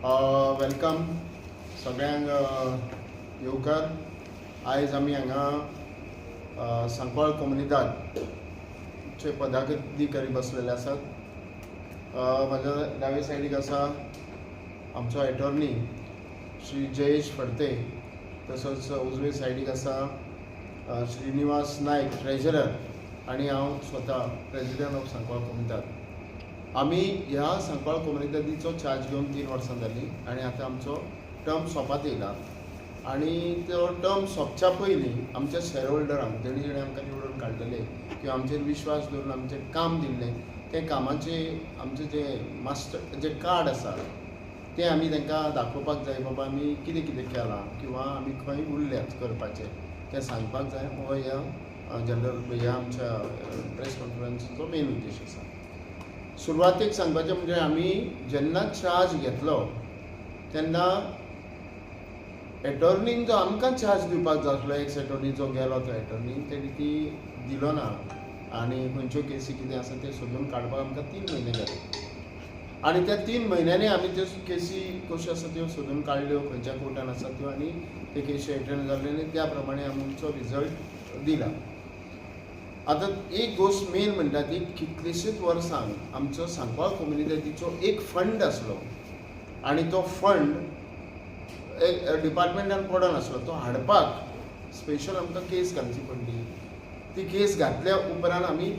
Welcome सगळ्यांक येवकार. आयज आमी हांगा सांकवाळ कोमुनिदादचे पदाधिकारी बसलेले आसात. म्हज्या दावे सायडीक आसा आमचो एटॉर्नी श्री जयेश फडते, तसोच उजवे सायडीक आसा श्रीनिवास नायक ट्रेजरर आनी हांव स्वता प्रेजिडेंट ऑफ सांकवाळ कोमुनिदाद. आमी ह्या सांकवाळ कोमुनिदादीचो चार्ज घेवन 3 वर्सां जालीं आनी आतां आमचो टर्म सोंपात येयला. आनी तो टर्म सोंपच्या पयलीं आमच्या शेअर होल्डरांक जेणे आमकां निवडून काडलेले किंवा आमचेर विश्वास दवरून आमचें काम दिल्लें तें कामाचे आमचें जें कार्ड आसा तें आमी तांकां दाखोवपाक जाय. बाबा आमी कितें कितें केलां किंवा आमी खंय उरल्यात करपाचें तें सांगपाक जाय. हो ह्या आमच्या प्रेस कॉन्फरन्सीचो मेन उद्देश आसा. सुरवातेक सांगपाचें म्हणजे आमी जेन्ना चार्ज घेतलो तेन्ना एटॉर्नीन जो आमकां चार्ज दिवपाक जाय आसलो, एक्स एटॉर्नी जो गेलो तो एटॉर्नी तेणी ती दिलो ना. आनी खंयच्यो केसी कितें आसा ते सोदून काडपाक आमकां 3 म्हयने जाले. आनी त्या 3 म्हयन्यांनी आमी त्यो केसी कश्यो आसा त्यो सोदून काडल्यो, खंयच्या कोर्टान आसा त्यो, आनी ते केसी एटेंड जाल्यो आनी त्या प्रमाणे आमचो रिजल्ट दिला. आतां एक गोश्ट मेन म्हणटा ती कितलींशींच वर्सांक आमचो सांकवाळ कोमुनिदादीचो एक फंड आसलो आनी तो फंड डिपार्टमेंटान पडून आसलो. तो हाडपाक स्पेशल आमकां केस घालची पडली. ती केस घातल्या उपरांत आमी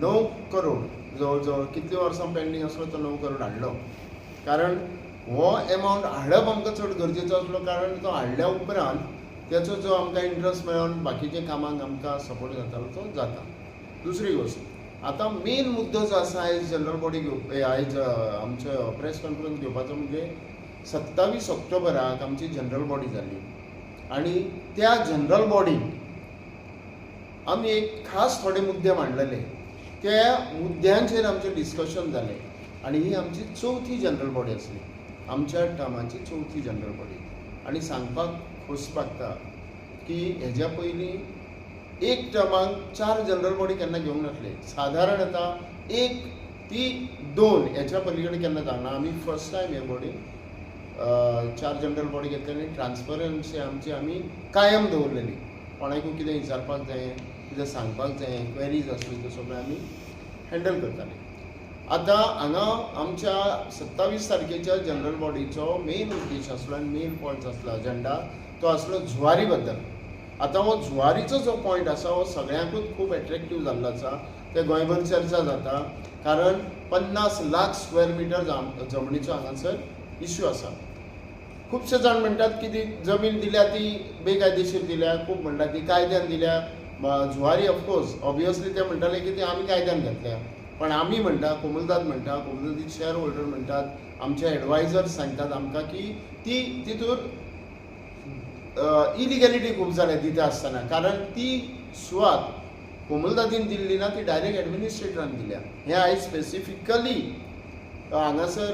9 करोड जवळ जवळ कितले वर्सां पेंडींग आसलो तो 9 करोड हाडलो. कारण हो एमावंट हाडप आमकां चड गरजेचो आसलो, कारण तो हाडल्या उपरांत त्याचो जो आमकां इंट्रस्ट मेळोन बाकीच्या कामांक आमकां सपोर्ट जातालो तो जाता. दुसरी गोश्ट, आतां मेन मुद्दो जो आसा आयज जनरल बॉडी आयज आमचो प्रेस कॉन्फरन्स घेवपाचो म्हणजे 27 ऑक्टोबराक आमची जनरल बॉडी जाली. आनी त्या जनरल बॉडीक आमी एक खास थोडे मुद्दे मांडलेले. त्या मुद्द्यांचेर आमचें डिस्कशन जालें आनी ही आमची 4थी जनरल बॉडी आसली, आमच्या टर्माची 4थी जनरल बॉडी. आनी सांगपाक खोस लागता की हेज्या पयलीं एक टर्माक 4 जनरल बॉडी केन्ना घेवंक नासले. सादारण येता 1 ती 2 हेच्या पलीकडे केन्ना जावना. आमी फर्स्ट टायम हे बॉडीक 4 जनरल बॉडी घेतली आनी ट्रान्सपरन्सी आमची आमी कायम दवरलेली. कोणाकूय कितें विचारपाक जाय, कितें सांगपाक जाय, क्वेरीज आसल्यो त्यो सगळ्यो आमी हँडल करताले. आतां हांगा आमच्या 27 तारखेच्या जनरल बॉडीचो मेन उद्देश आसलो आनी मेन पॉयंट आसलो अजेंडा तो आसलो जुवारी बद्दल. आतां हो जुवारीचो जो पॉयंट आसा हो सगळ्यांकूच खूब एट्रॅक्टीव जाल्लो आसा. ते गोंयभर चर्चा जाता कारण 50 लाख स्क्वेअर मिटर जमनीचो हांगासर इश्यू आसा. खुबशे जाण म्हणटात की ती जमीन दिल्या ती बेकायदेशीर दिल्या, खूब म्हणटात ती कायद्यान दिल्या. जुवारी ऑफकोर्स ऑब्वियसली ते म्हणटाले की ती आमी कायद्यान घेतल्या, पण आमी म्हणटा, कोमुनिदाद म्हणटा, कोमुनिदादी शेअर होल्डर म्हणटात, आमचे एडवायजर्स सांगतात आमकां की ती तितूर इलिगॅलिटी खूब जाल्या दिता आसतना. कारण ती सुवात कोमुनिदादीन दिल्ली ना, ती डायरेक्ट एडमिनिस्ट्रेटरान दिल्या. हें आयज स्पेसिफिकली हांगासर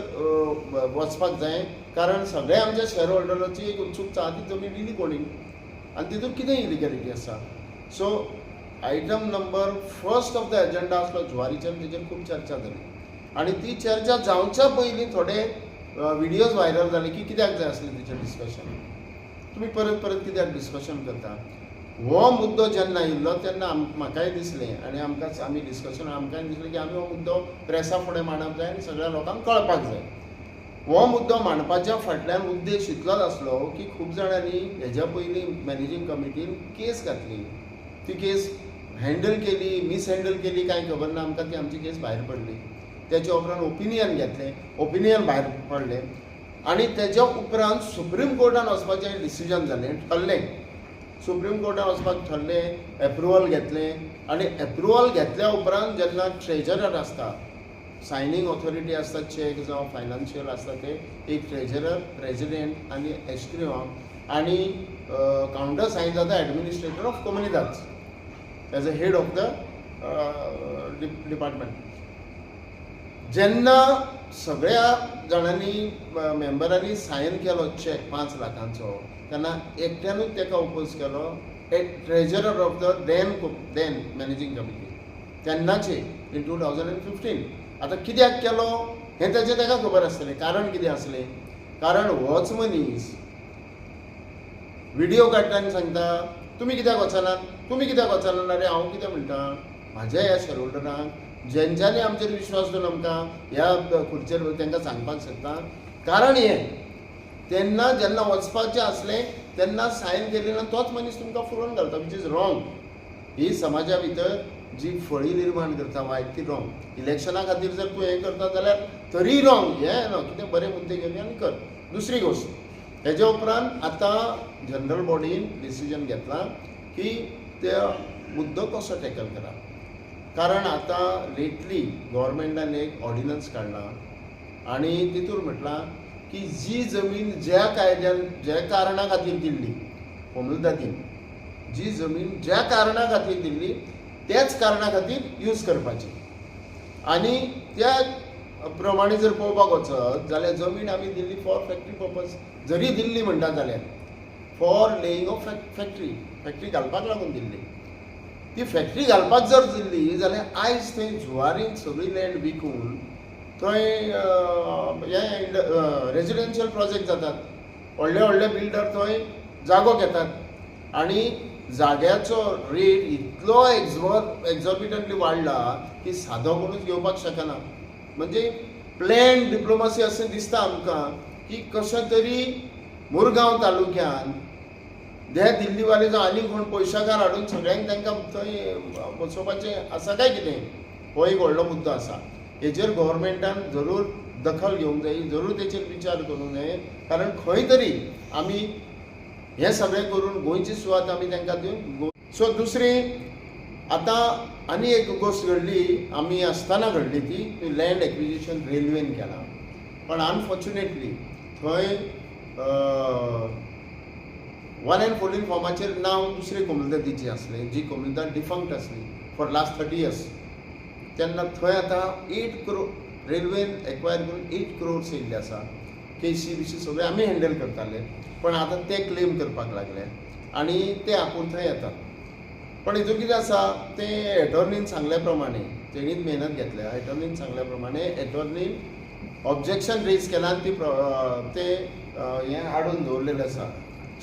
वचपाक जाय, कारण सगळे आमच्या शेअर होल्डरांची एक उत्सुकता आहा ती जमीन दिली कोणी आनी तितूर कितें इलिगॅलिटी आसा. So item number first of the agenda आसलो जुवारीचेर, तेजेर खूब चर्चा जाली. आनी ती चर्चा जावच्या पयलीं थोडे विडियोज व्हायरल जाले की कित्याक जाय आसलें तेचें डिस्कशन. तुमी परत परत कित्याक डिस्कशन करता. हो मुद्दो जेन्ना येयल्लो तेन्ना म्हाकाय दिसलें आनी आमी डिस्कशन आमकांय दिसलें की आमी हो मुद्दो प्रेसा फुडें मांडप जाय आनी सगळ्या लोकांक कळपाक जाय. हो मुद्दो मांडपाच्या फाटल्यान उद्देश इतलोच आसलो की खूब जाणांनी हेज्या पयलीं मॅनेजींग कमिटीन केस घातली. ती केस हँडल केली, मिसहँडल केली कांय खबर ना आमकां. ती आमची केस भायर पडली. तेच्या उपरांत ओपिनियन घेतलें, ओपिनियन भायर पडलें आनी तेच्या उपरांत सुप्रीम कोर्टान वचपाचें डिसिजन जालें, ठरलें. सुप्रीम कोर्टान वचपाक ठरलें, एप्रुवल घेतलें आनी एप्रुवल घेतल्या उपरांत जेन्ना ट्रेजरर आसता, सायनींग ऑथॉरिटी आसता, चॅक जावं फायनान्शियल आसता, ते एक ट्रेजरर, प्रेजिडेंट आनी एस्क्रिवा आनी कावंटर सायन जाता एडमिनिस्ट्रेटर ऑफ कोमुनिदाद as a head of the department. जेन्ना सगळ्या जाणांनी मेंबरांनी सायन केलो चॅक 5 लाखांचो तेन्ना एकट्यानूच ताका ओपोज केलो treasurer of the then managing committee तेन्नाचे इन 2015. आतां कित्याक केलो हें ताका खबर आसतलें, कारण कितें आसलें. कारण होच मनीस व्हिडिओ काडटा आनी सांगता तुमी कित्याक वचनात, तुमी कित्याक वचना. रे हांव कितें म्हणटा, म्हाज्या ह्या शेअर होल्डरांक ज्यांच्यांनी आमचेर विश्वास दवरून आमकां ह्या खुर्चेर तांकां सांगपाक सोदता, कारण हें तेन्ना जेन्ना वचपाचें आसलें तेन्ना सायन केली ना तोच मनीस तुमकां फुडोवन घालता, विच इज रॉंग. ही समाजा भितर जी फळी निर्माण करता वायट ती रॉंग. इलेक्शना खातीर जर तूं हें करता जाल्यार तरी रॉंग. हें न्हू, कितें बरे मुद्दे घेवन आनी कर. दुसरी गोश्ट, हेज्या उपरांत आतां जनरल बॉडीन डिसिजन घेतलां की ते मुद्दो कसो टॅकल करा. कारण आतां लेटली गव्हर्मेंटान एक ऑर्डिनन्स काडला आनी तितूर म्हटलां की जी जमीन ज्या कायद्यान ज्या कारणा खातीर दिल्ली कोमुलदादीन, जी जमीन ज्या कारणा खातीर दिल्ली त्याच कारणा खातीर यूज करपाची. आनी त्या प्रमाणे जर पळोवपाक वचत जाल्यार जमीन आमी दिल्ली फॉर फॅक्टरी पर्पज जरी दिल्ली म्हणटा जाल्यार फॉर लेईंग ऑफ फॅक्टरी घालपाक लागून दिल्ली. ती फॅक्टरी घालपाक जर दिल्ली जाल्यार आयज थंय जुवारीन सगळी लँड विकून थंय हे रेजिडेन्शियल प्रोजेक्ट जातात. व्हडले व्हडले बिल्डर थंय जागो घेतात आनी जाग्याचो रेट इतलो एक्झॉर्बिटंटली वाडला की सादो कोणूच घेवपाक शकना. म्हणजे प्लॅन डिप्लोमसी अशें दिसता आमकां की कशें तरी मुरगांव तालुक्यान हे दिल्लीवाले जो आनी कोण पयशाकार हाडून सगळ्यांक तांकां थंय बसोवपाचें आसा काय कितें, हो एक व्हडलो मुद्दो आसा. हेजेर गव्हर्मेंटान जरूर दखल घेवंक जाय, जरूर तेचेर विचार करूंक जाय. कारण खंय तरी आमी हें सगळें करून गोंयची सुवात आमी तांकां दिवन. सो दुसरी आतां आनी एक गोश्ट घडली, आमी आसतना घडली ती लँड एक्विजिशन रेल्वेन केलां. पण अनफॉर्च्युनेटली थंय 114 फॉर्माचेर नांव दुसरे कोमुलदादीचें आसलें, जी कोमुलदाद डिफंक्ट आसली फॉर लास्ट 30 years. तेन्ना थंय आतां 8 crore रेल्वेन एक्वायर करून 8 crores येयल्ले आसा. केसी बिसी सगळे आमी हँडल करताले, पण आतां ते क्लेम करपाक लागले आनी ते आपूण थंय येतात. पण हितूर कितें आसा तें एटॉर्नीन सांगल्या प्रमाणे, तेणीच मेहनत घेतल्या, एटॉर्नीन सांगल्या प्रमाणे एटॉर्नीन ऑब्जेक्शन रेज केलां आनी ते हें हाडून दवरलेलें आसा.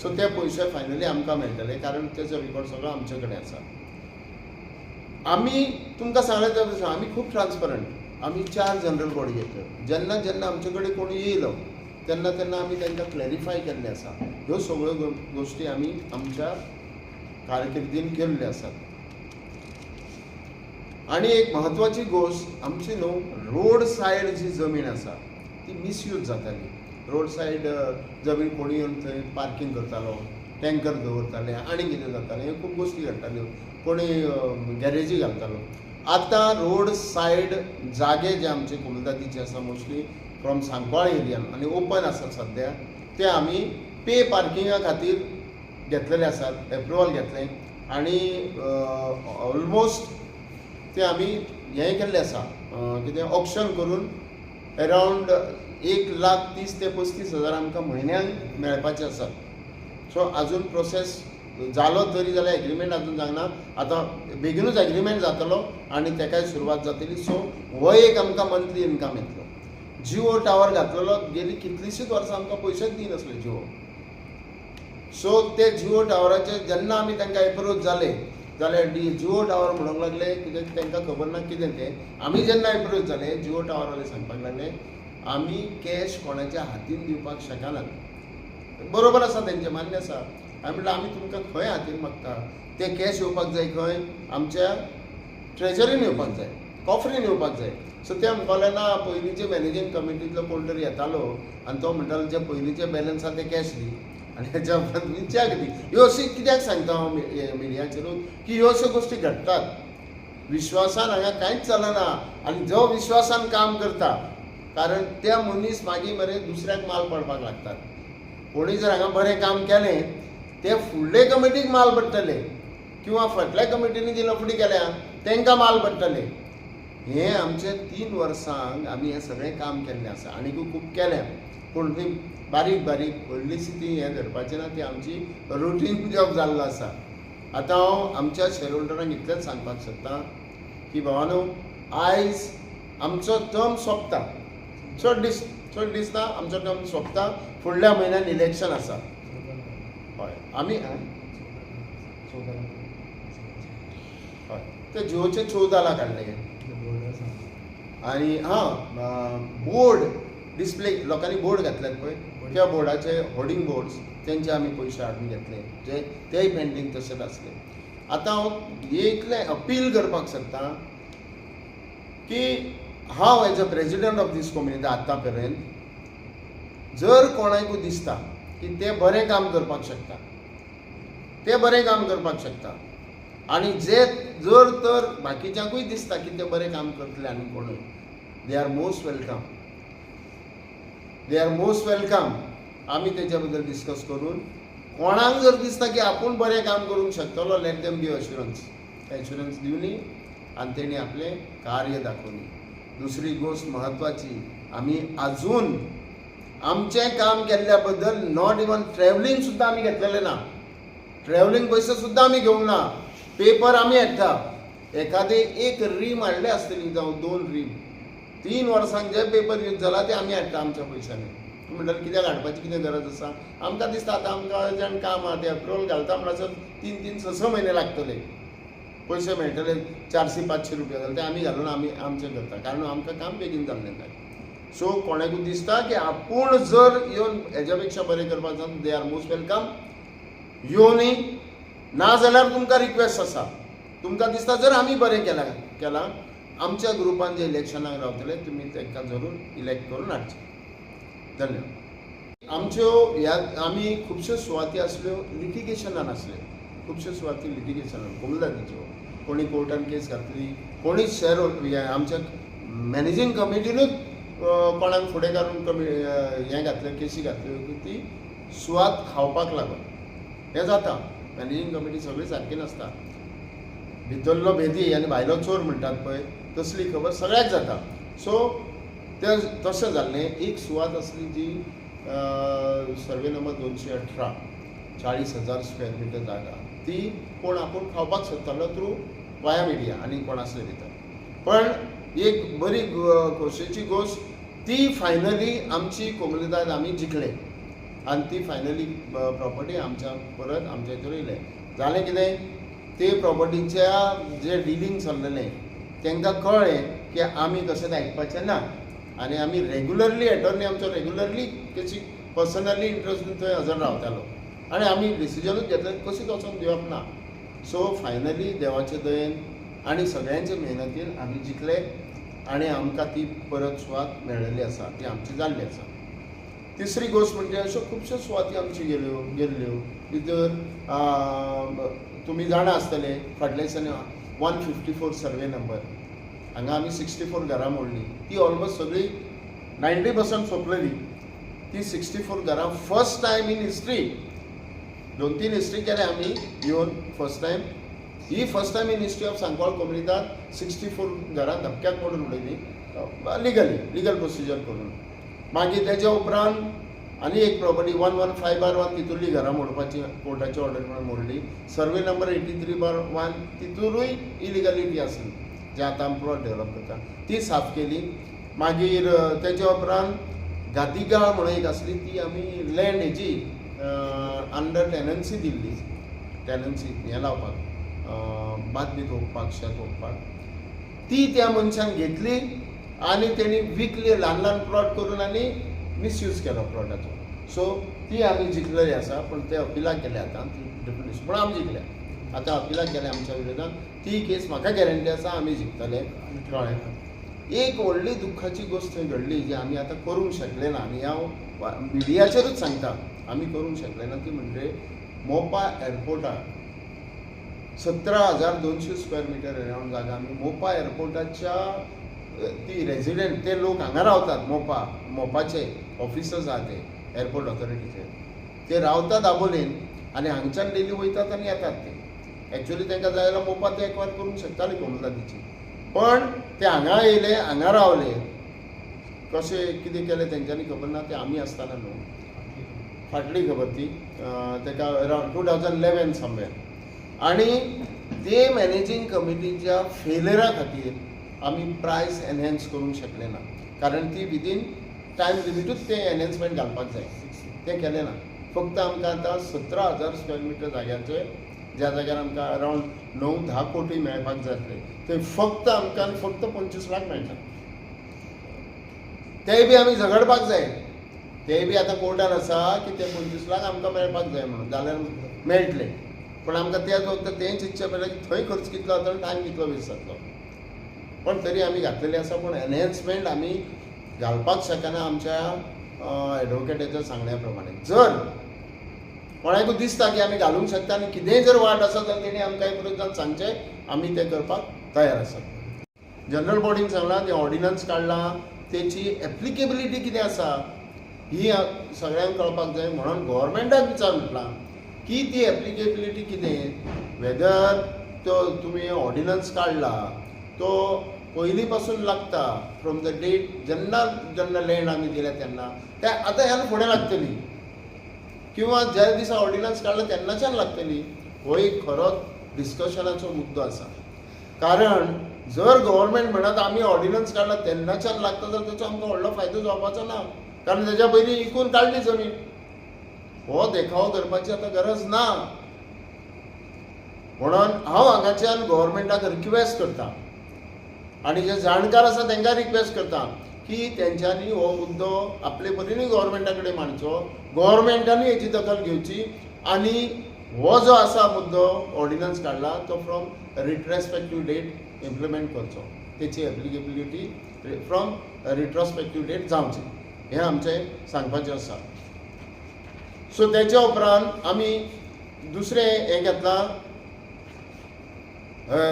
सो ते पयशे फायनली आमकां मेळटले, कारण तेचो रिकॉर्ड सगळो आमचे कडेन आसा. आमी तुमकां सांगलें तशें आमी खूब ट्रान्सपरंट. आमी 4 जनरल बॉडी घेतल्यो. जेन्ना जेन्ना आमचे कडेन कोण येयलो तेन्ना तेन्ना आमी तांकां क्लॅरिफाय केल्लें आसा. ह्यो सगळ्यो गोश्टी आमी आमच्या कारकिर्दीन केल्ल्यो आसात. आनी एक म्हत्वाची गोश्ट आमची न्हू रोड सायड जी जमीन आसा ती मिसयूज जाताली. रोड सायड जमीन कोणी येवन थंय पार्किंग करतालो, टँकर दवरताले आनी कितें जातालें, ह्यो खूब गोश्टी घडटाल्यो. कोणी गॅरेजी घालतालो. आतां रोड सायड जागे जे आमचे कोमुलदादीचे आसा मोस्टली फ्रॉम सांकवाळ एरियान आनी ओपन आसा सद्या, ते आमी पे पार्किंगा खातीर घेतलेले आसात, एप्रुवल घेतलें आनी ऑलमोस्ट ते आमी हें केल्लें आसा, कितें ऑप्शन करून अरावंड 1,30,000 ते 35,000 आमकां म्हयन्याक मेळपाचे आसात. सो आजून प्रोसेस जालो तरी जाल्यार एग्रीमेंट आजून जावना. आतां बेगीनूच एग्रीमेंट जातलो आनी तेकाय सुरवात जातली. सो हो एक आमकां मंथली इनकम येतलो. जिओ टावर घातलेलो, गेली कितलींशींच वर्सां आमकां पयशेच दिनासले जिओ. सो ते जिओ टावराचे जेन्ना आमी तांकां एप्रोच जाले जाल्यार जिओ टावर म्हणूंक लागले, कित्याक तांकां खबर ना कितें तें. आमी जेन्ना एप्रोच जाले जिओ टावरवाले सांगपाक लागले आमी कॅश कोणाच्या हातीन दिवपाक शकनात. बरोबर आसा, तेंचें मान्य आसा. हांवें म्हणलें आमी तुमकां खंय हातीन मागता, ते कॅश येवपाक जाय खंय, आमच्या ट्रेजरीन येवपाक जाय, कॉफरीन येवपाक जाय. सो ते म्हणपाक ना, पयलींचे मॅनेजींग कमिटींतलो कोण तरी येतालो आनी तो म्हणटालो जे पयलींचे बॅलन्स आसा ते कॅश दी आनी हेच्या उपरांत तुमी चॅक दी. ह्यो अशी कित्याक सांगता हांव मिडियाचेरूच की ह्यो अश्यो गोश्टी घडटात. विश्वासान हांगा कांयच चलना आनी जो विश्वासान काम करता, कारण त्या मनीस मागीर मरे दुसऱ्याक माल पडपाक लागतात. कोणी जर हांगा बरें काम केलें ते फुडले कमिटीक माल पडटले किंवा फाटल्या कमिटीनी जी लफडी केल्या तांकां माल पडटले. हें आमचे 3 वर्सांक आमी हें सगळें काम केल्लें आसा आनीकूय खूब केलें. पूण ती बारीक बारीक व्हडलीशी ती हें धरपाचें ना, ती आमची रुटीन जॉब जाल्लो आसा. आतां हांव आमच्या शेअर होल्डरांक इतलेंच सांगपाक सोदतां की भावानो, आयज आमचो टर्म सोंपता. चड दिसता आमचो टर्म सोंपता. फुडल्या म्हयन्यान इलेक्शन आसा. हय आमी हय ते जिओचे 14 लाख हाडले. आणि बोर्ड डिस्प्ले लोकांनी बोर्ड घातल्यात पळय त्या बोर्डाचे होर्डिंग बोर्ड्स तेंचे आमी पयशे हाडून घेतले जे तेय पेंडींग तशेंच आसले. आतां हांव इतलें अपील करपाक सोदता की हांव as a president of this community आतां पर्यंत जर कोणाकूय दिसता की ते बरें काम करपाक शकता ते बरें काम करपाक शकता आनी जे जर तर बाकीच्यांकूय दिसता की ते बरें काम करतले आनी कोणूय they are most welcome. They are most welcome. आमी तेच्या बद्दल डिस्कस करून कोणाक जर दिसता की आपूण बरें काम करूंक शकतलो लेट देम गिव एश्युरन्स दिवनी आनी तेणी आपलें कार्य दाखोवनी. दुसरी गोश्ट म्हत्वाची आमी आजून आमचें काम केल्ल्या बद्दल नॉट इवन ट्रॅव्हलिंग सुद्दां आमी घेतलेलें ना. ट्रॅव्हलिंग पयशे सुद्दां आमी घेवंक ना. पेपर आमी हाडटा. एखादे एक रीम हाडले आसतली जावं 2 रीम 3 वर्सांक जे पेपर यूज जाला ते आमी हाडटा आमच्या पयशांनी. म्हणल्यार कित्याक हाडपाची कितें गरज आसा. आमकां दिसता आतां आमकां अर्जंट काम आहा ते अप्रुवल घालता म्हणसर 3-6 म्हयने लागतले. पयशे मेळटले 400-500 रुपया जाल्यार ते आमी घालून आमी आमचें करता कारण आमकां काम बेगीन जाल्लें जाय. सो कोणाकूय दिसता की आपूण जर येवन हेज्या पेक्षा बरें करपाक जाता दे आर मोस्ट वेलकम. येवनी ना जाल्यार तुमकां रिक्वेस्ट आसा तुमकां दिसता जर आमी बरें केलां आमच्या ग्रुपान जे इलेक्शनाक रावतले तुमी तांकां जरूर इलेक्ट करून हाडचे. धन्यवाद. आमच्यो ह्या आमी खुबश्यो सुवाती आसल्यो लिटिगेशनान आसले. खुबश्यो सुवाती लिटिगेशनान कोमलादीच्यो कोणी कोर्टान केस घातली कोणी शेअर आमच्या मॅनेजींग कमिटीनूच कोणाक फुडें काडून हें घातलें केसी घातल्यो की ती सुवात खावपाक लागून. हें जाता. मॅनेजींग कमिटी सगळी सारकी नासता. भितरलो भेदी आनी भायलो चोर म्हणटात पळय तसली खबर सगळ्याक जाता. सो तें तशें जाल्लें. एक सुवात आसली जी सर्वे नंबर 218 40,000 स्क्वेअर मिटर जागा ती कोण आपूण खावपाक सोदतालो थ्रू वाया मिडिया आनी कोण आसले भितर. पण एक बरी खोशेची गोश्ट ती फायनली आमची कोमुनिदाद आमी जिखले आनी ती फायनली प्रॉपर्टी आमच्या परत आमच्या हितून येयले. जालें कितें ते प्रॉपर्टीच्या जे डिलींग चल्लेलें तांकां कळ्ळें की आमी कशें आयकपाचें ना आनी आमी रेगुलरली एटर्नी आमचो रेगुलरली तेची पर्सनली इंट्रस्ट थंय हजर रावतालो आनी आमी डिसिजनूच घेतलें कशीच वचोन दिवप ना. सो फायनली देवाचे दयेन आनी सगळ्यांचे मेहनतीन आमी जिखले आनी आमकां ती परत सुवात मेळिल्ली आसा ती आमची जाल्ली आसा. तिसरी गोश्ट म्हणजे अश्यो खुबश्यो सुवाती आमच्यो गेल्ल्यो भितर तुमी जाणा आसतले फाटल्या दिसांनी 154 सर्वे नंबर हांगा आमी 64 घरां मोडली. ती ऑलमोस्ट सगळी 90% सोंपलेली. ती 64 घरां first time in history 2-3 history केले आमी येवन फर्स्ट टायम. ही first time in history of Sancoale कम्युनिटात 64 घरां धपक्याक मोडून उडयली लिगल प्रोसिजर करून. मागीर तेच्या उपरांत आनी एक प्रॉपर्टी 115/1 तितूरली घरां मोडपाची कोर्टाची ऑर्डर म्हणून मोडली. सर्वे नंबर 83/1 तितूरूय इलिगलिटी आसली जे आतां आमी प्लॉट डेवलप करता ती साफ केली. मागीर तेच्या उपरांत गातिगाळ म्हणून एक आसली ती आमी लँड हेजी अंडर टेनन्सी दिल्ली. टेनन्सी हें लावपाक बातमी ओंपपाक शेत ओंपपाक ती त्या मनशान घेतली आनी तेणी विकली ल्हान प्लॉट करून आनी मिसयूज केलो प्लॉटाचो. सो ती आमी जिखलेली आसा पण ते अपिलाक गेले आतां डिप्युटेशन पण आमी जिखले. आतां अपिलाक गेले आमच्या विरोधान. ती केस म्हाका गॅरंटी आसा आमी जिखतले कळ्ळें. एक व्हडली दुख्खाची गोश्ट थंय घडली जी आमी आतां करूंक शकले ना आनी हांव मिडियाचेरूच सांगता आमी करूंक शकले ना ती म्हणजे मोपा एअरपोर्टार 17,200 स्क्वेअर मिटर अरावंड जागा आमी मोपा एअरपोर्टाच्या ती रेजिडेंट ते लोक हांगा रावतात मोपाचे ऑफिसर्स आहा ते एअरपोर्ट ऑथॉरिटीचे ते रावतात दाबोलेन आनी हांगच्यान डेली वयतात आनी येतात. ते एक्चुअली तांकां जाय जाल्यार मोपा ते एक्वायर करूंक शकताली कोमलादीची पण ते हांगा येयले हांगा रावले. कशें कितें केलें तेंच्यांनी खबर ना. ते आमी आसतना न्हू फाटली खबर ती ताका अरावंड 2011 समवेर. आनी ते मॅनेजींग कमिटीच्या फेलियरा खातीर आमी प्रायस एनहेन्स करूंक शकले ना कारण ती विदीन टायम लिमिटूच ते एनहेन्समेंट घालपाक जाय, तें केलें ना. फक्त आमकां आतां 17,000 स्क्वेअर मिटर जाग्याचे, ज्या जाग्यार आमकां अरावंड 9-10 कोटी मेळपाक जाय आसले, थंय फक्त आमकां फक्त 25 लाख मेळटा. तेय बी आमी झगडपाक जाय. तेय बी आतां कोर्टान आसा की ते 25 लाख आमकां मेळपाक जाय म्हणून, जाल्यार मेळटले. पण आमकां तेच वखदां तें चिंतचें पडलें की थंय खर्च कितलो जातलो, टायम कितलो वेस्ट जातलो. पण तरी आमी घातलेली आसा. पूण एनहेन्समेंट आमी घालपाक शकना आमच्या एडवोकेटाच्या सांगण्या प्रमाणे. जर कोणाकूय दिसता की आमी घालूंक शकता आनी कितेंय जर वाट आसा जाल्यार तेणी आमकां एक विरोधान सांगचें, आमी तें करपाक तयार आसा. जनरल बॉडीन सांगलां, ते ऑर्डिनन्स काडला, तेची एप्लिकेबिलिटी कितें आसा ही सगळ्यांक कळपाक जाय. म्हणून गव्हर्मेंटाक विचार म्हटलां की ती एप्लिकेबिलिटी कितें, वेदर तो तुमी ऑर्डिनन्स काडला तो पयलीं पासून लागता फ्रॉम द डेट जेन्ना जेन्ना लँड आमी दिल्या तेन्ना, ते आतां ह्यान फुडें लागतली, किंवा ज्या दिसा ऑर्डिनन्स काडला तेन्नाच्यान लागतली. हो एक खरोच डिस्कशनाचो मुद्दो आसा. कारण जर गव्हर्मेंट म्हणत आमी ऑर्डिनन्स काडला तेन्नाच्यान लागता जाल्यार ताचो आमकां व्हडलो फायदो जावपाचो ना. कारण तेच्या पयलीं विकून काडली जमीन. हो देखावो करपाची आतां गरज ना. म्हणून हांव हांगाच्यान गव्हर्मेंटाक रिक्वेस्ट करतां आनी जे जाणकार आसा तांकां रिक्वेस्ट करतां की तेंच्यांनी हो मुद्दो आपले परीनूय गव्हर्मेंटा कडेन मांडचो, गव्हर्मेंटानूय हेची दखल घेवची आनी हो जो आसा मुद्दो ऑर्डिनन्स काडला तो फ्रॉम रिट्रोस्पेक्टीव डेट इम्प्लिमेंट करचो, तेची एप्लिकेबिलिटी फ्रॉम रिट्रोस्पेक्टीव डेट जावची, हें आमचें सांगपाचें आसा. सो तेच्या उपरांत आमी दुसरें हें घेतलां,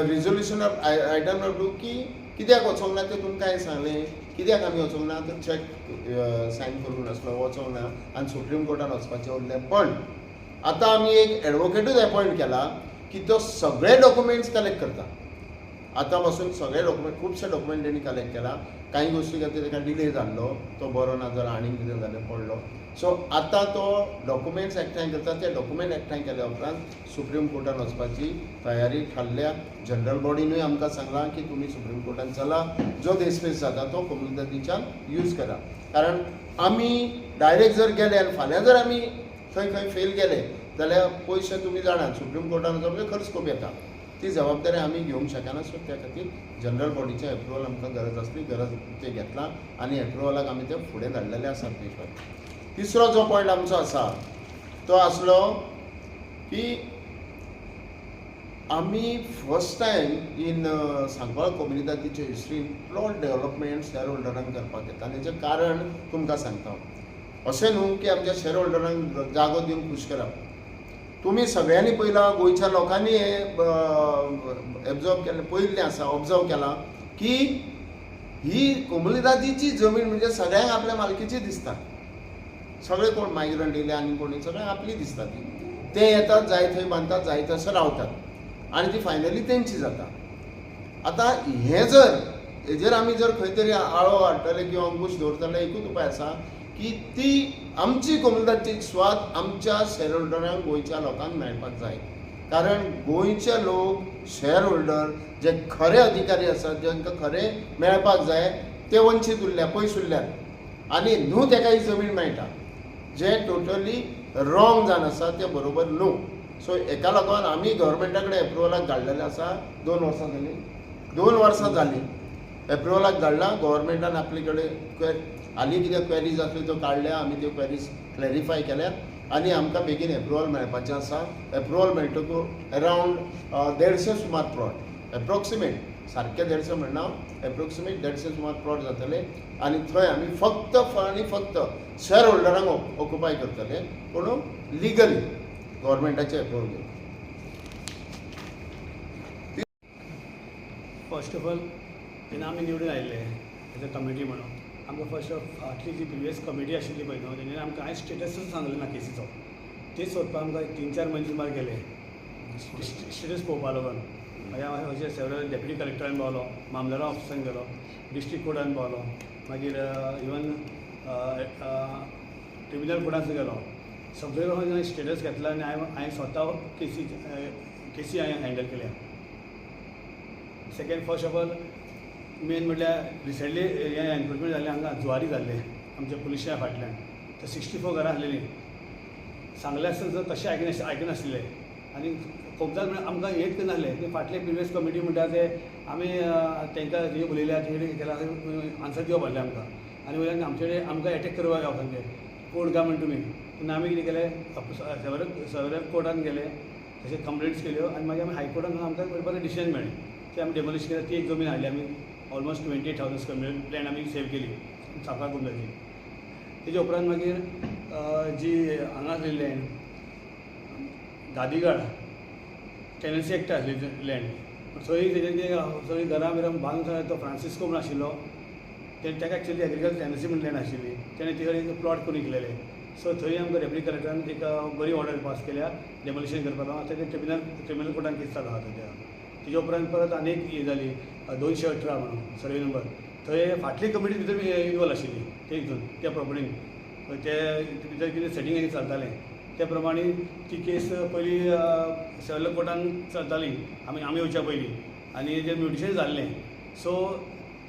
रिजोल्युशन ऑफ आयटम नंबर 2 की कित्याक वचोंक ना तें तुमकां हांवें सांगलें. कित्याक आमी वचोंक ना तर चॅक सायन करून आसलो वचोंक ना आनी सुप्रीम कोर्टान वचपाचें उरलें. पण आतां आमी एक एडवोकेटूच अपॉयंट केला की तो सगळे डॉक्युमेंट्स कलेक्ट करता. आतां पासून सगळे डॉक्युमेंट, खुबशे डॉक्युमेंट तेणी कलेक्ट केला. कांय गोश्टी खातीर ताका डिले जाल्लो, तो बरो ना जाल्यार आनीक कितें जालें पडलो. सो आतां तो डॉक्युमेंट्स एकठांय करता. ते डॉक्युमेंट एकठांय केल्या उपरांत सुप्रीम कोर्टान वचपाची तयारी थारल्या. जनरल बॉडीनूय आमकां सांगलां की तुमी सुप्रीम कोर्टान चला, जो देस्पेस जाता तो कोमुनिदादीच्यान यूज करा. कारण आमी डायरेक्ट जर गेले आनी फाल्यां जर आमी थंय खंय फेल गेले जाल्यार पयशे तुमी जाणात सुप्रीम कोर्टान वचप खर्च खूब येता. ती जबाबदारी आमी घेवंक शकना. सो त्या खातीर जनरल बॉडीचें एप्रुवल आमकां गरज आसली, गरज ते घेतला आनी एप्रुवलाक आमी ते फुडें धाडलेले आसात पेपर. तिसरो जो पॉयंट आमचो आसा तो आसलो की आमी फर्स्ट टायम इन सांकवाळ कोमुनिदादीचे हिस्ट्रीन प्लॉट डेव्हलपमेंट शेअर होल्डरांक करपाक येता. आनी हेचें कारण तुमकां सांगता. अशें न्हू की आमच्या शेअर होल्डरांक जागो दिवन खूश करप. तुमी सगळ्यांनी पयलां, गोंयच्या लोकांनी हें एब्जॉर्व केलें, पयलें आसा ऑब्जर्व केलां की ही कोमुनिदादीची जमीन म्हणजे सगळ्यांक आपल्या मालकीची दिसता. सगळे कोण मायग्रंट येयले आनी कोणी सगळ्यांक आपली दिसता. ती ते येतात, जाय थंय बांदतात, जाय तसं रावतात आनी ती फायनली तेंची जाता. आतां हें जर हेजेर आमी जर खंय तरी आळो हाडटले किंवा अंकुश दवरतले, एकूच उपाय आसा की ती आमची कोमुनिदादीची स्वाद आमच्या शेअर होल्डरांक, गोंयच्या लोकांक मेळपाक जाय. कारण गोंयचे लोक शेअर होल्डर जे खरे अधिकारी आसात, जांकां खरें मेळपाक जाय, ते वंचीत उरल्या, पयस उरल्यात आनी न्हू ताका ही जमीन मेळटा, जे टोटली रॉंग जावन आसा, ते बरोबर न्हू. सो हेका लागून आमी गव्हर्मेंटा कडेन एप्रुवलाक धाडलेलें आसा. 2 वर्सां जालीं, 2 वर्सां जालीं एप्रुवलाक धाडला. गव्हर्मेंटान आपले कडेन हालीं कितें क्वेरीज आसल्यो त्यो काडल्या, आमी त्यो क्वेरीज क्लॅरिफाय केल्यात आनी आमकां बेगीन एप्रुवल मेळपाचें आसा. एप्रुवल मेळटकूच अरावंड 150 सुमार प्लॉट, एप्रोक्सिमेट, सारकें 150 म्हणना, एप्रोक्सिमेट 150 सुमार प्लॉट जातले आनी थंय आमी फक्त आनी फक्त शेअर होल्डरांक ऑक्युपाय करतले, पूण लिगली गव्हर्मेंटाचें एप्रुवल घेवन. फर्स्ट ऑफ ऑल जेन्ना आमी निवडून आयिल्ले एज अ कमिटी म्हणून, आमकां फर्स्ट ऑफ फाटली जी प्रिवियस कमिटी आशिल्ली पळय न्हू, तेणें आमकां कांय स्टेटसच सांगलें ना केसीचो. ते सोदपाक आमकां 3-4 म्हयने सुमार गेले स्टेटस पळोवपा लागून. मागीर हांव अशें सेवरल डेप्युटी कलेक्टरान पावलो, मामलेदार ऑफिसान गेलो, डिस्ट्रिक्ट कोर्टान पावलो, मागीर इवन ट्रिब्युनल कोर्टान गेलो. सगळे हांवें स्टेटस घेतला आनी हांवें स्वता केसी हांवें हँडल केल्या. Second first of all main म्हटल्यार रिसेंटली हें एनक्रोचमेंट जाल्लें हांगा जुवारी जाल्लें आमच्या पुलिशा फाटल्यान तर 64 घरां आसलेलीं सांगलें आसतना तशें आयकनासलें आनी खूब जाण आमकां हेंच करनासलें ते फाटले प्रिवियस कमिटी म्हणटा ते आमी तांकां जे उलयल्या तेणे केला आन्सर दिवप आहलें आमकां आनी वयल्यान आमचे कडेन आमकां एटॅक करपाक येवप सांगले कोर्ट गा म्हण तुमी पूण आमी कितें केलें सेवरल कोर्टान गेले तशें कंप्लेंट्स केल्यो आनी मागीर आमी हायकोर्टान आमकां बरें डिसिजन मेळ्ळें ते आमी डेमोलिश केलें ती एक जमीन हाडली आमी ऑलमोस्ट 28,000 स्क्वेअर मिटर लँड आमी सेव केली सावकार कुंडाची तेजे उपरांत मागीर जी हांगा आसली लँड गादीगाड टेनन्सी एक्ट आसली लँड थंय तेजे सगळीं घरां बिरां बांदून तो फ्रांसिस्को म्हण आशिल्लो ताका एक्चुअली एग्रीकल्चर टेनन्सी म्हण लँड आशिल्ली तेणें ती एक प्लॉट करून विकलेले सो थंय आमकां डेप्युटी कलेक्टरान एक बरी ऑर्डर पास केल्या डेमोलिशन करपाक आतां ते ट्रिब्युनल कोर्टान केस चालू आसा त्या तेजे उपरांत परत आनी एक ही जाली 218 म्हणून सर्वे नंबर थंय फाटली कमिटी भितर इन्वॉल्व आशिल्ली ते हितून त्या प्रॉपर्टीन ते भितर कितें सेटींग चलतालें त्या प्रमाणे ती केस पयलीं सेवरल कोर्टान चलताली आमी येवच्या पयलीं आनी जे म्युटिशन जाल्लें सो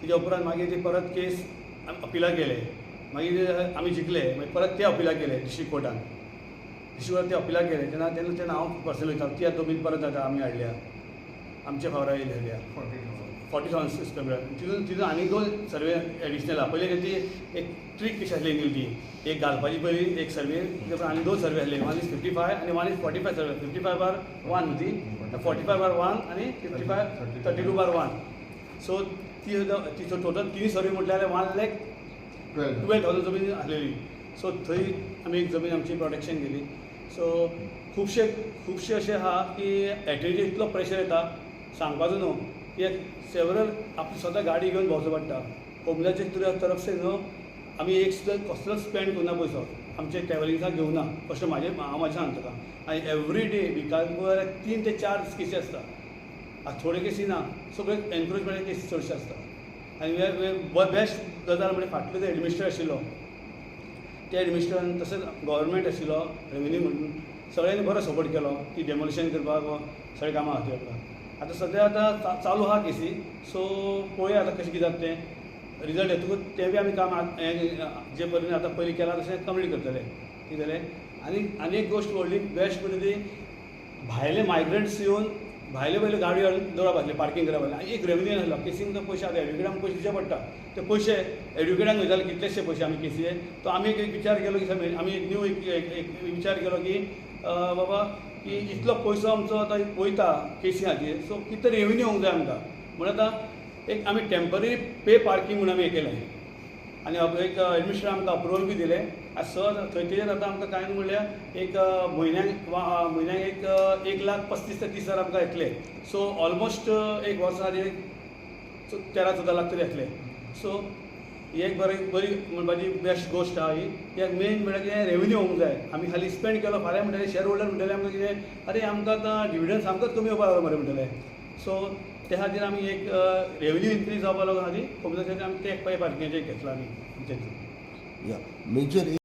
तेजे उपरांत मागीर ती परत केस अपिलाक गेले मागीर आमी जिखले मागीर परत ते अपिलाक गेले डिस्ट्रिक्ट कोर्टान ते अपिलाक गेले तेन्ना हांव पर्सनल वयता ती दोन परत आतां आमी हाडल्या आमच्या फावरा येयली हाडल्या 40,000 स्क्वेअर मिटर तितून आनी 2 सर्वे एडिशनल आहा पयली ती एक ट्रीक कशी आसली ती एक घालपाची पयली एक सर्वे आनी 2 सर्वे आसले 1 is 55 आनी 1 is 45 सर्वे 55/1 न्हू ती 45/1 आनी 32/1 सो ती टोटल 3 सर्वे म्हटल्यार 1,12,000 जमीन आसलेली सो थंय आमी एक जमीन आमची प्रोटेक्शन केली सो खुबशे अशें आहा की एटीचे इतलो प्रेशर येता सांगपाचो न्हू एक सेवरल आपली स्वता गाडी घेवन भोंवचो पडटा कोमल्याचे तरफ से न्हू आमी एक सुद्दां कसलोच स्पेंड करना पयसो आमचे ट्रॅव्हलिंगाक घेवना अशें हांव म्हाजें सांगता आनी एवरी डे विकाक 3 ते 4 केसी आसता थोडे केसी ना सगळे एनकरेजमेंट केसी चडशे आसता आनी बेस्ट गजाल म्हणजे फाटलो जो एडमिनिस्ट्रेटर आशिल्लो त्या एडमिनिस्ट्रेटरान तसोच गव्हर्मेंट आशिल्लो रेव्हेन्यू म्हणून सगळ्यांनी बरो सपोर्ट केलो ती डेमोलिशन करपाक सगळें कामां खातीर आतां सद्या आतां चालू आहा केसी सो पळोवया आतां कशें कितें जाता तें रिजल्ट येतकूच तें बी आमी काम जे परीन आतां पयलीं केलां तशें कंप्लीट करतले कितें जालें आनी एक गोश्ट व्हडली बेस्ट म्हणजे ती भायले मायग्रंट्स येवन भायले पयले गाडी हाडून दवरप आसले पार्किंग करप आसलें आनी एक रेव्हेन्यू नासलो केसींक पयशे आतां एडवोकेटांक पयशे दिवचे पडटा ते पयशे एडवोकेटांक वयताले कितलेशे पयशे आमी केसीचे तो आमी एक विचार केलो की आमी एक न्यू एक विचार केलो की बाबा की इतलो पयसो आमचो आतां वयता केसी खातीर सो कितें रेव्हेन्यू येवंक जाय आमकां म्हणून आतां एक आमी टेम्पररी पे पार्किंग म्हणून आमी हें केलें आनी एक एडमिनिस्ट्रेटर आमकां अप्रुवल बी दिलें आनी थंयचेर आतां आमकां कांय न्हू म्हणल्यार एक म्हयन्याक एक 1,35,000 ते 30,000 आमकां येतले सो ऑलमोस्ट एक वर्सा खातीर 13-14 लाख तरी येतले सो ही एक बरी म्हणपाची बेस्ट गोश्ट आहा ही एक मेन म्हणल्यार कितें रेव्हेन्यू येवंक जाय आमी खाली स्पेंड केलो फाल्यां म्हणटलें शेअर होल्डर म्हणटलें आमकां कितें अरे आमकां आतां डिविडंड सामकोच कमी येवपाक लागलो मरे म्हणटलें सो त्या खातीर आमी एक रेव्हेन्यू इन्क्रीज जावपा लागून खातीर आमी ते एक पार्किंगाचेर घेतलो आमी मेजर